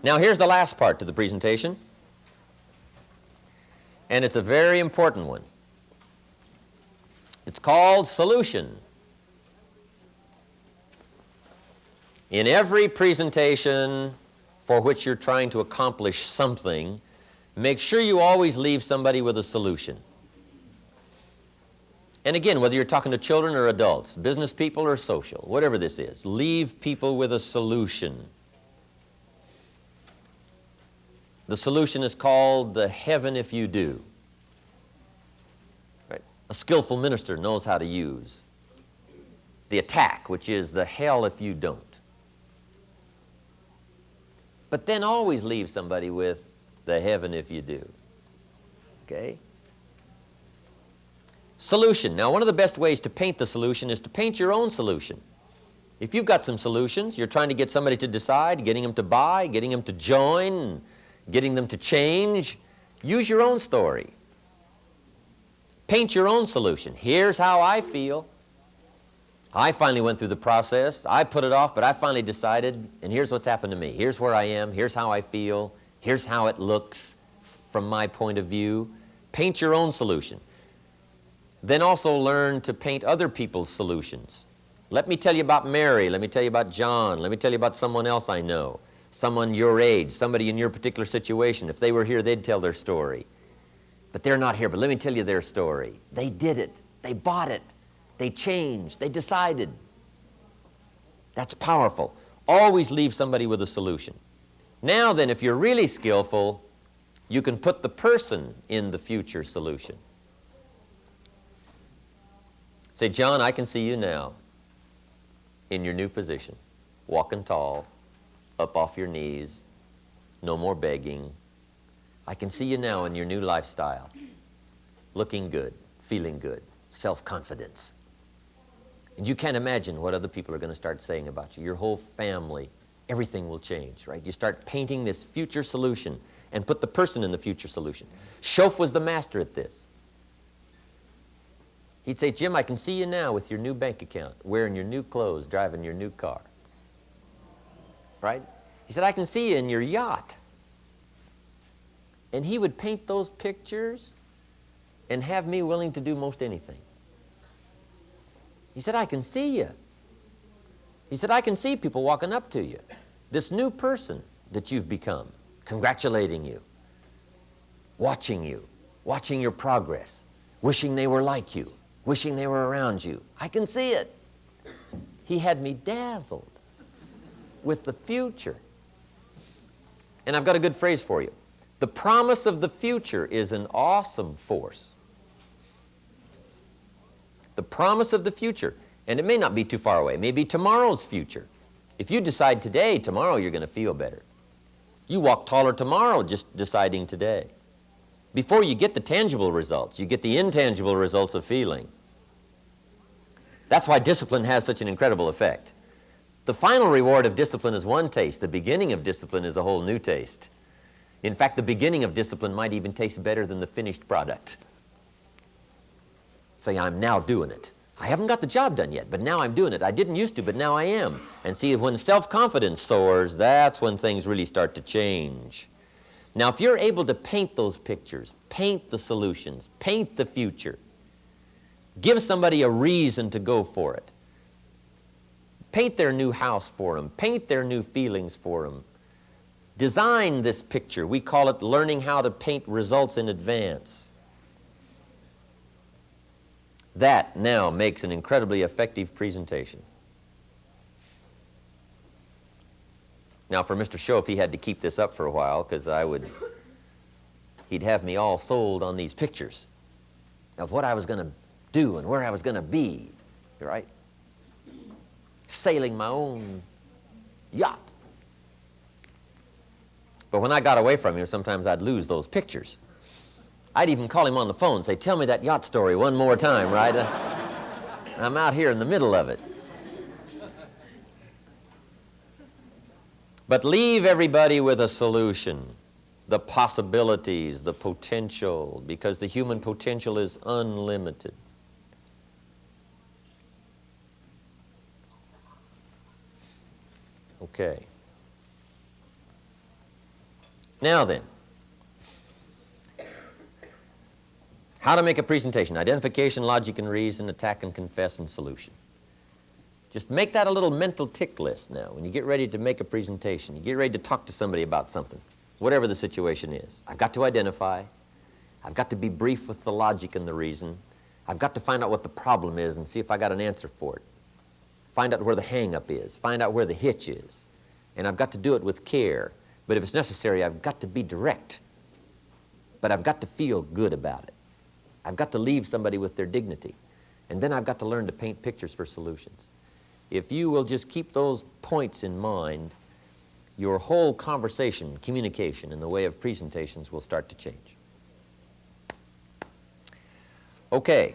Now here's the last part to the presentation, and it's a very important one. It's called solution. In every presentation for which you're trying to accomplish something, make sure you always leave somebody with a solution. And again, whether you're talking to children or adults, business people or social, whatever this is, leave people with a solution. The solution is called the heaven if you do. Right? A skillful minister knows how to use the attack, which is the hell if you don't. But then always leave somebody with the heaven if you do. Okay? Solution. Now, one of the best ways to paint the solution is to paint your own solution. If you've got some solutions, you're trying to get somebody to decide, getting them to buy, getting them to join, getting them to change, use your own story. Paint your own solution. Here's how I feel. I finally went through the process. I put it off, but I finally decided, and here's what's happened to me. Here's where I am. Here's how I feel. Here's how it looks from my point of view. Paint your own solution. Then also learn to paint other people's solutions. Let me tell you about Mary. Let me tell you about John. Let me tell you about someone else I know. Someone your age, somebody in your particular situation. If they were here, they'd tell their story. But they're not here, but let me tell you their story. They did it. They bought it. They changed. They decided. That's powerful. Always leave somebody with a solution. Now then, if you're really skillful, you can put the person in the future solution. Say, John, I can see you now in your new position, walking tall, up off your knees, no more begging. I can see you now in your new lifestyle, looking good, feeling good, self-confidence. And you can't imagine what other people are going to start saying about you. Your whole family, everything will change, right? You start painting this future solution and put the person in the future solution. Shoaff was the master at this. He'd say, Jim, I can see you now with your new bank account, wearing your new clothes, driving your new car. Right? He said, I can see you in your yacht. And he would paint those pictures and have me willing to do most anything. He said, I can see you. He said, I can see people walking up to you, this new person that you've become, congratulating you, watching your progress, wishing they were like you, wishing they were around you. I can see it. He had me dazzled with the future. And I've got a good phrase for you. The promise of the future is an awesome force. The promise of the future. And it may not be too far away. It may be tomorrow's future. If you decide today, tomorrow you're going to feel better. You walk taller tomorrow just deciding today. Before you get the tangible results, you get the intangible results of feeling. That's why discipline has such an incredible effect. The final reward of discipline is one taste. The beginning of discipline is a whole new taste. In fact, the beginning of discipline might even taste better than the finished product. Say, I'm now doing it. I haven't got the job done yet, but now I'm doing it. I didn't used to, but now I am. And see, when self-confidence soars, that's when things really start to change. Now, if you're able to paint those pictures, paint the solutions, paint the future, give somebody a reason to go for it. Paint their new house for them. Paint their new feelings for them. Design this picture. We call it learning how to paint results in advance. That now makes an incredibly effective presentation. Now for Mr. Shoaff, he had to keep this up for a while because he'd have me all sold on these pictures of what I was going to do and where I was going to be, right? Sailing my own yacht. But when I got away from him, sometimes I'd lose those pictures. I'd even call him on the phone and say, tell me that yacht story one more time, right? I'm out here in the middle of it. But leave everybody with a solution, the possibilities, the potential, because the human potential is unlimited. Okay. Now then, how to make a presentation. Identification, logic and reason, attack and confess, and solution. Just make that a little mental tick list now. When you get ready to make a presentation, you get ready to talk to somebody about something, whatever the situation is. I've got to identify. I've got to be brief with the logic and the reason. I've got to find out what the problem is and see if I got an answer for it. Find out where the hang-up is. Find out where the hitch is. And I've got to do it with care. But if it's necessary, I've got to be direct. But I've got to feel good about it. I've got to leave somebody with their dignity. And then I've got to learn to paint pictures for solutions. If you will just keep those points in mind, your whole conversation, communication in the way of presentations will start to change. Okay.